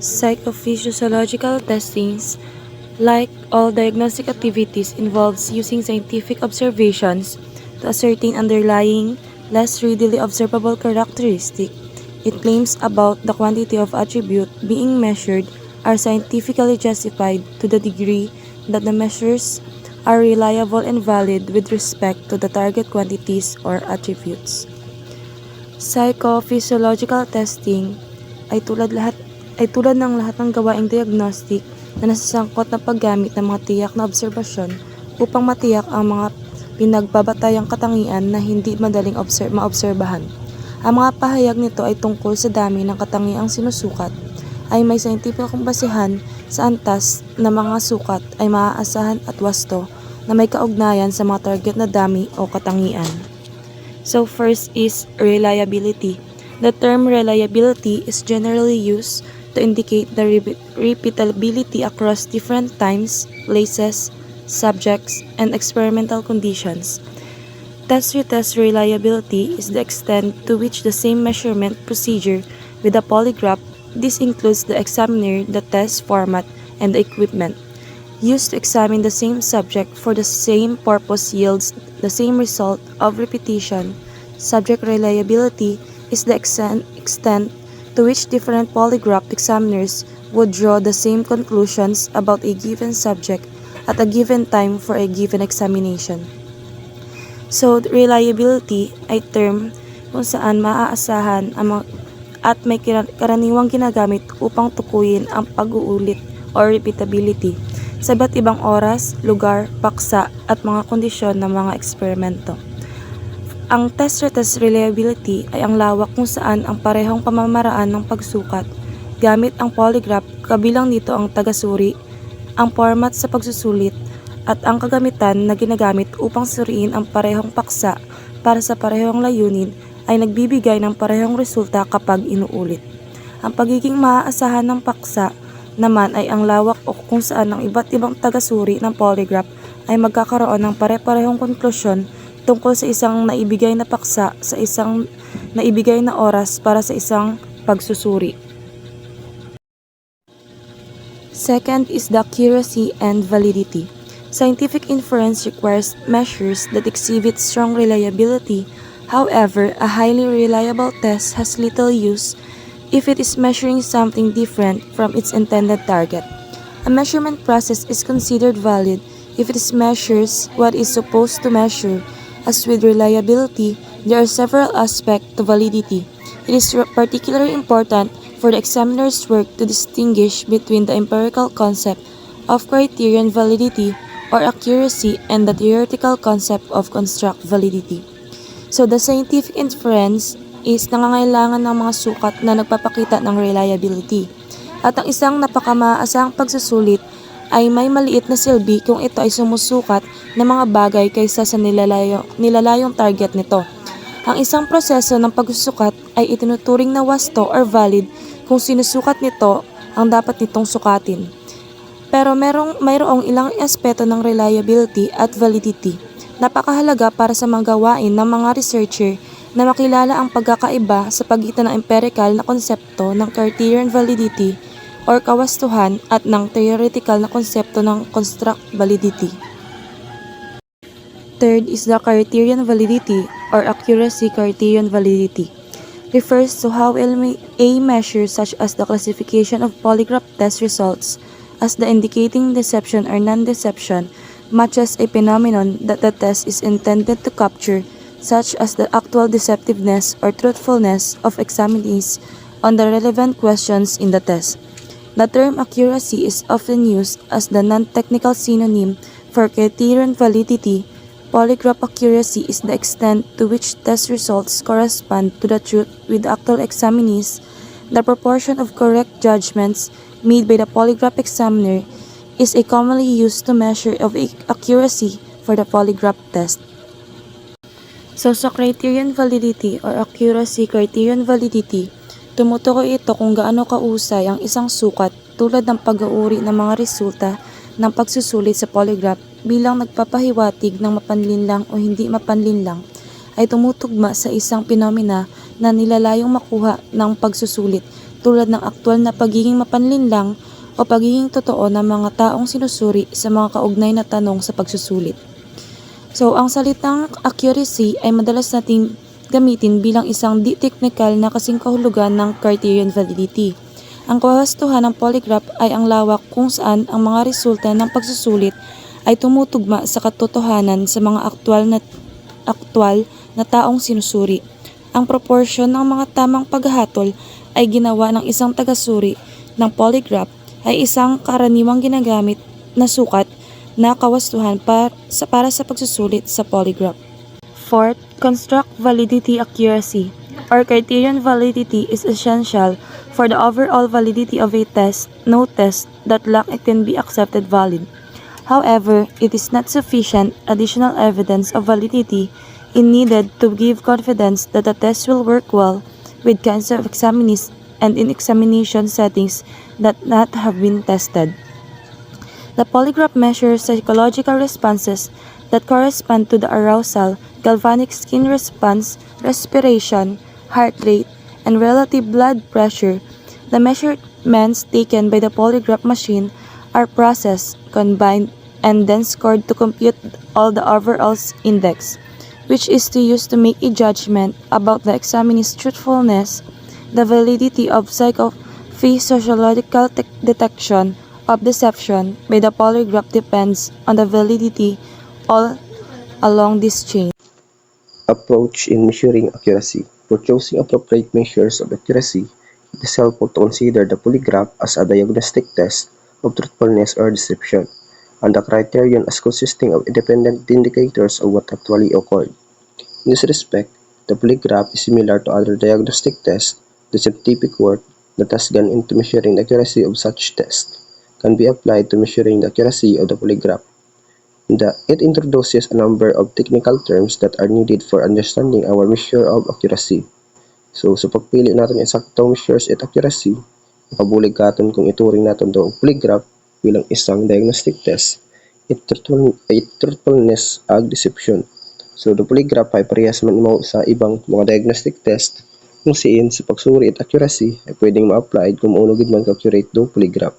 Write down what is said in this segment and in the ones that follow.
Psychophysiological testings, like all diagnostic activities, involves using scientific observations to ascertain underlying, less readily observable characteristic. It claims about the quantity of attribute being measured are scientifically justified to the degree that the measures are reliable and valid with respect to the target quantities or attributes. Psychophysiological testing ay tulad ng lahat ng gawaing diagnostic na nasasangkot na paggamit ng mga tiyak na obserbasyon upang matiyak ang mga pinagbabatayang katangian na hindi madaling maobserbahan. Ang mga pahayag nito ay tungkol sa dami ng katangiang sinusukat, ay may scientificong basehan sa antas na mga sukat ay maaasahan at wasto na may kaugnayan sa mga target na dami o katangian. So first is reliability. The term reliability is generally used to indicate the repeatability across different times, places, subjects, and experimental conditions. Test retest reliability is the extent to which the same measurement procedure with a polygraph, this includes the examiner, the test format, and the equipment, used to examine the same subject for the same purpose yields the same result of repetition. Subject reliability is the extent to which different polygraph examiners would draw the same conclusions about a given subject at a given time for a given examination. So, reliability ay term kung saan maaasahan at may karaniwang ginagamit upang tukuyin ang pag-uulit or repeatability sa iba't ibang oras, lugar, paksa at mga kondisyon ng mga eksperimento. Ang test-retest reliability ay ang lawak kung saan ang parehong pamamaraan ng pagsukat gamit ang polygraph, kabilang dito ang tagasuri, ang format sa pagsusulit, at ang kagamitan na ginagamit upang suriin ang parehong paksa para sa parehong layunin ay nagbibigay ng parehong resulta kapag inuulit. Ang pagiging maaasahan ng paksa naman ay ang lawak o kung saan ang iba't ibang tagasuri ng polygraph ay magkakaroon ng pare-parehong konklusyon tungkol sa isang naibigay na paksa sa isang naibigay na oras para sa isang pagsusuri. Second is the accuracy and validity. Scientific inference requires measures that exhibit strong reliability. However, a highly reliable test has little use if it is measuring something different from its intended target. A measurement process is considered valid if it measures what it is supposed to measure. As with reliability, there are several aspects to validity. It is particularly important for the examiner's work to distinguish between the empirical concept of criterion validity or accuracy and the theoretical concept of construct validity. So the scientific inference is nangangailangan ng mga sukat na nagpapakita ng reliability. At ang isang napakamaasang pagsusulit ay may maliit na silbi kung ito ay sumusukat ng mga bagay kaysa sa nilalayong target nito. Ang isang proseso ng pagsusukat ay itinuturing na wasto or valid kung sinusukat nito ang dapat nitong sukatin. Pero mayroong ilang aspeto ng reliability at validity. Napakahalaga para sa mga gawain ng mga researcher na makilala ang pagkakaiba sa pagitan ng empirical na konsepto ng criterion validity or kawastuhan at ng theoretical na konsepto ng construct validity. Third is the criterion validity or accuracy criterion validity. Refers to how a measure such as the classification of polygraph test results as the indicating deception or non-deception matches a phenomenon that the test is intended to capture, such as the actual deceptiveness or truthfulness of examinees on the relevant questions in the test. The term accuracy is often used as the non-technical synonym for criterion validity. Polygraph accuracy is the extent to which test results correspond to the truth with actual examinees. The proportion of correct judgments made by the polygraph examiner is a commonly used to measure of accuracy for the polygraph test. So sa criterion validity or accuracy criterion validity, tumutukoy ito kung gaano kausay ang isang sukat tulad ng pag-uuri ng mga resulta ng pagsusulit sa polygraph bilang nagpapahiwatig ng mapanlinlang o hindi mapanlinlang ay tumutugma sa isang pinomena na nilalayong makuha ng pagsusulit tulad ng aktwal na pagiging mapanlinlang o pagiging totoo ng mga taong sinusuri sa mga kaugnay na tanong sa pagsusulit. So, ang salitang accuracy ay madalas nating gamitin bilang isang di-technical na kasing kahulugan ng criterion validity. Ang kawastuhan ng polygraph ay ang lawak kung saan ang mga resulta ng pagsusulit ay tumutugma sa katotohanan sa mga aktwal na taong sinusuri. Ang proporsyon ng mga tamang paghahatol ay ginawa ng isang tagasuri ng polygraph ay isang karaniwang ginagamit na sukat na kawastuhan para sa pagsusulit sa polygraph. Fourth, construct validity accuracy or criterion validity is essential for the overall validity of a test. No test that lack it can be accepted valid. However, it is not sufficient additional evidence of validity is needed to give confidence that the test will work well with kinds of examinees and in examination settings that not have been tested. The polygraph measures psychological responses that correspond to the arousal, galvanic skin response, respiration, heart rate, and relative blood pressure. The measurements taken by the polygraph machine are processed, combined, and then scored to compute all the overall index, which is to use to make a judgment about the examinee's truthfulness. The validity of psychophysiological detection of deception by the polygraph depends on the validity all along this chain. Approach in measuring accuracy. For choosing appropriate measures of accuracy, it is helpful to consider the polygraph as a diagnostic test of truthfulness or deception, and the criterion as consisting of independent indicators of what actually occurred. In this respect, the polygraph is similar to other diagnostic tests. The scientific work that has gone into measuring the accuracy of such tests can be applied to measuring the accuracy of the polygraph. It introduces a number of technical terms that are needed for understanding our measure of accuracy. So, sa pagpili natin eksaktong measures at accuracy, makabulig katon kung ituring natin ang polygraph bilang isang diagnostic test, truthfulness ag deception. So, the polygraph ay parehas man mo sa ibang mga diagnostic test kung siin sa pagsuri at accuracy ay pwedeng ma-apply kung maunugid man ka-accurate do polygraph.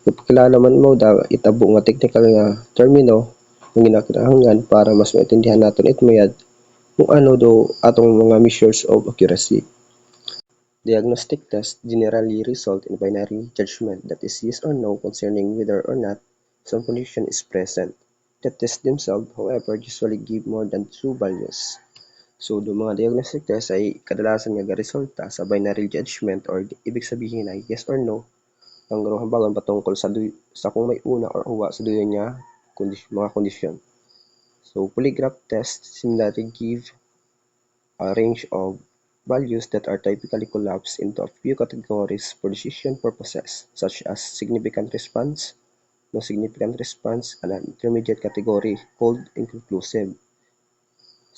Kung pakilala man mo itabo nga technical nga termino ng ginakailangan para mas maintindihan natin itmayad kung ano do atong mga measures of accuracy. Diagnostic tests generally result in binary judgment that is yes or no concerning whether or not some condition is present. The tests themselves, however, usually give more than two values. So, do mga diagnostic tests ay kadalasan nga resulta sa binary judgment or ibig sabihin ay yes or no ang hambagon patungkol sa kung may una or uwa sa duyon niya mga kondisyon. So, polygraph tests similarly give a range of values that are typically collapsed into a few categories for decision purposes, such as significant response, no significant response, and an intermediate category called inconclusive.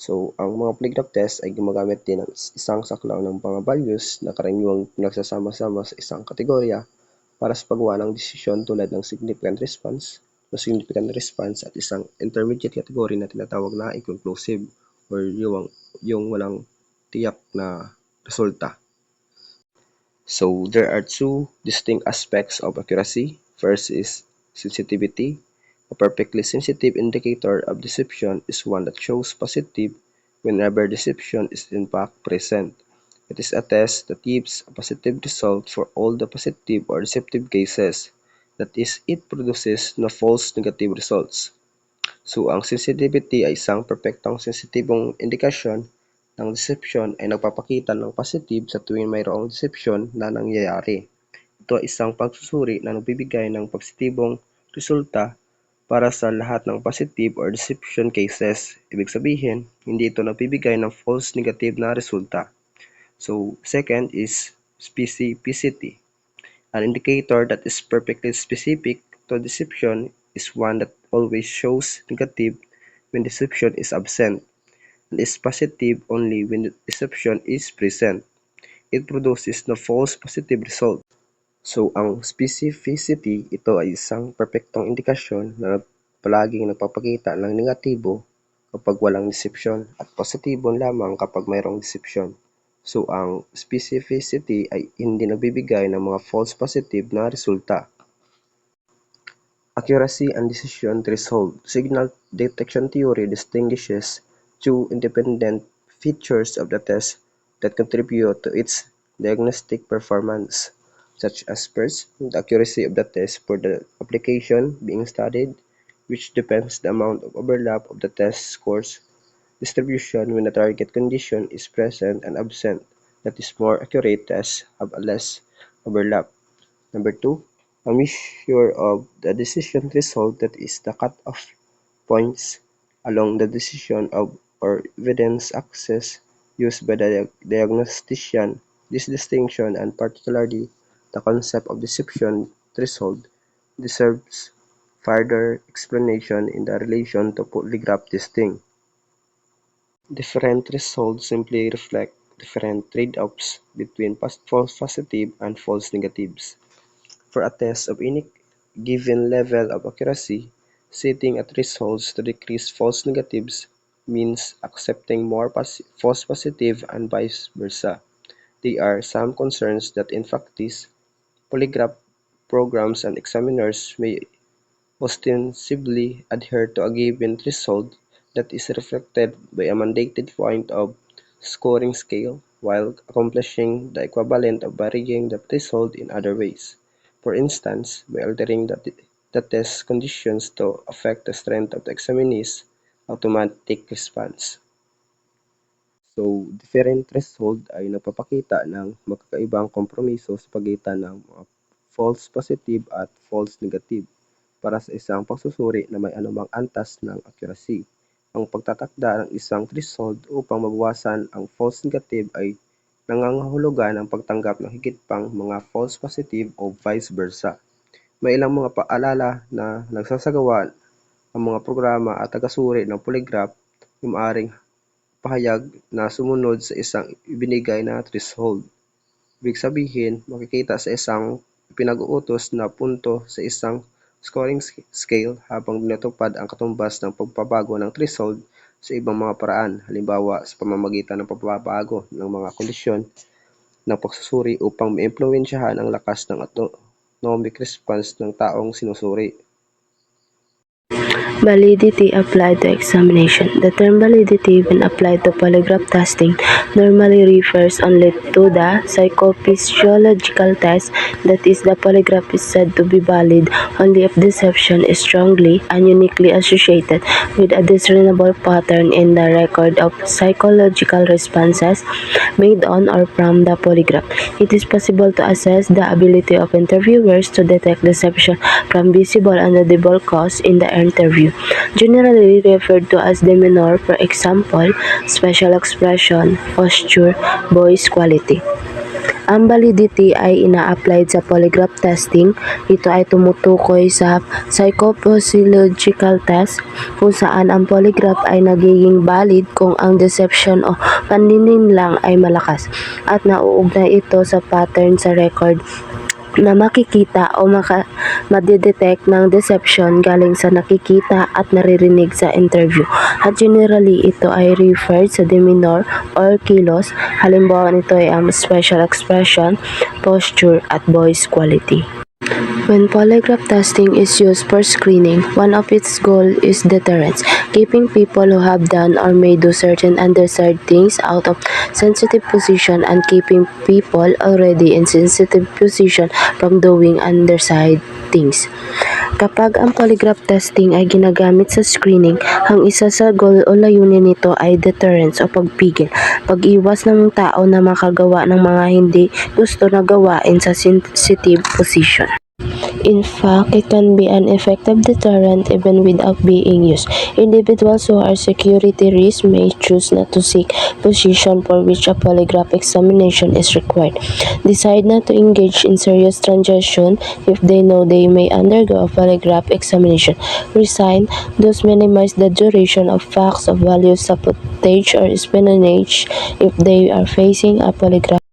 So, ang mga polygraph test ay gumagamit din ng isang saklaw ng mga values na karaniwang nagsasama-sama sa isang kategorya para sa paggawa ng desisyon tulad ng significant response, no significant response at isang intermediate category na tinatawag na inconclusive or yung walang tiyak na resulta. So, there are two distinct aspects of accuracy. First is sensitivity. A perfectly sensitive indicator of deception is one that shows positive whenever deception is in fact present. It is a test that gives a positive result for all the positive or deceptive cases. That is, it produces no false negative results. So, ang sensitivity ay isang perpektong sensitibong indikasyon ng deception ay nagpapakita ng positive sa tuwing mayroong deception na nangyayari. Ito ay isang pagsusuri na nagbibigay ng positibong resulta para sa lahat ng positive or deception cases. Ibig sabihin, hindi ito nagbibigay ng false negative na resulta. So, second is specificity. An indicator that is perfectly specific to deception is one that always shows negative when deception is absent and is positive only when deception is present. It produces no false positive result. So, ang specificity, ito ay isang perpektong indikasyon na palaging nagpapakita ng negatibo kapag walang deception at positibo lamang kapag mayroong deception. So, ang specificity ay hindi nagbibigay ng mga false positive na resulta. Accuracy and decision threshold. Signal detection theory distinguishes two independent features of the test that contribute to its diagnostic performance, such as first, the accuracy of the test for the application being studied, which depends the amount of overlap of the test scores distribution when the target condition is present and absent. That is, more accurate tests have a less overlap. Number two, a measure of the decision result, that is the cut-off points along the decision of or evidence access used by the diagnostician. This distinction, and particularly the concept of deception threshold, deserves further explanation in the relation to polygraph testing. Different results simply reflect different trade-offs between false positive and false negatives. For a test of any given level of accuracy, setting at results to decrease false negatives means accepting more false positive and vice versa. There are some concerns that in practice, polygraph programs and examiners may ostensibly adhere to a given threshold that is reflected by a mandated point of scoring scale, while accomplishing the equivalent of varying the threshold in other ways. For instance, by altering the test conditions to affect the strength of the examinee's automatic response. So, different threshold ay nagpapakita ng magkakaibang kompromiso sa pagitan ng mga false positive at false negative para sa isang pagsusuri na may anumang antas ng accuracy. Ang pagtatakda ng isang threshold upang mabawasan ang false negative ay nangangahulugan ang pagtanggap ng higit pang mga false positive o vice versa. May ilang mga paalala na nagsasagawa ang mga programa at tagasuri ng polygraph na maaaring pahayag na sumunod sa isang ibinigay na threshold. Ibig sabihin, makikita sa isang pinag-uutos na punto sa isang scoring scale habang dinatupad ang katumbas ng pagbabago ng threshold sa ibang mga paraan, halimbawa sa pamamagitan ng pagbabago ng mga kondisyon ng pagsusuri upang maimpluwensyahan ang lakas ng autonomic response ng taong sinusuri. Validity applied to examination. The term validity, when applied to polygraph testing, normally refers only to the psychophysiological test. That is, the polygraph is said to be valid only if deception is strongly and uniquely associated with a discernible pattern in the record of psychological responses made on or from the polygraph. It is possible to assess the ability of interviewers to detect deception from visible and audible cause in the interview, generally referred to as demeanor, for example, facial expression, posture, voice quality. Ang validity ay ina-applied sa polygraph testing. Ito ay tumutukoy sa psychophysiological test kung saan ang polygraph ay nagiging valid kung ang deception o panlilinlang ay malakas at nauugnay ito sa pattern sa record na makikita o madidetect ng deception galing sa nakikita at naririnig sa interview. At generally, ito ay referred sa demeanor or kilos. Halimbawa nito ay ang facial expression, posture, at voice quality. When polygraph testing is used for screening, one of its goals is deterrence, keeping people who have done or may do certain undesired things out of sensitive position and keeping people already in sensitive position from doing undesired things. Kapag ang polygraph testing ay ginagamit sa screening, ang isa sa goal o layunin nito ay deterrence o pagpigil, pag-iwas ng tao na makagawa ng mga hindi gusto na gawain sa sensitive position. In fact, it can be an effective deterrent even without being used. Individuals who are security risks may choose not to seek position for which a polygraph examination is required, decide not to engage in serious transaction if they know they may undergo a polygraph examination, resign, thus minimize the duration of facts of value sabotage or espionage if they are facing a polygraph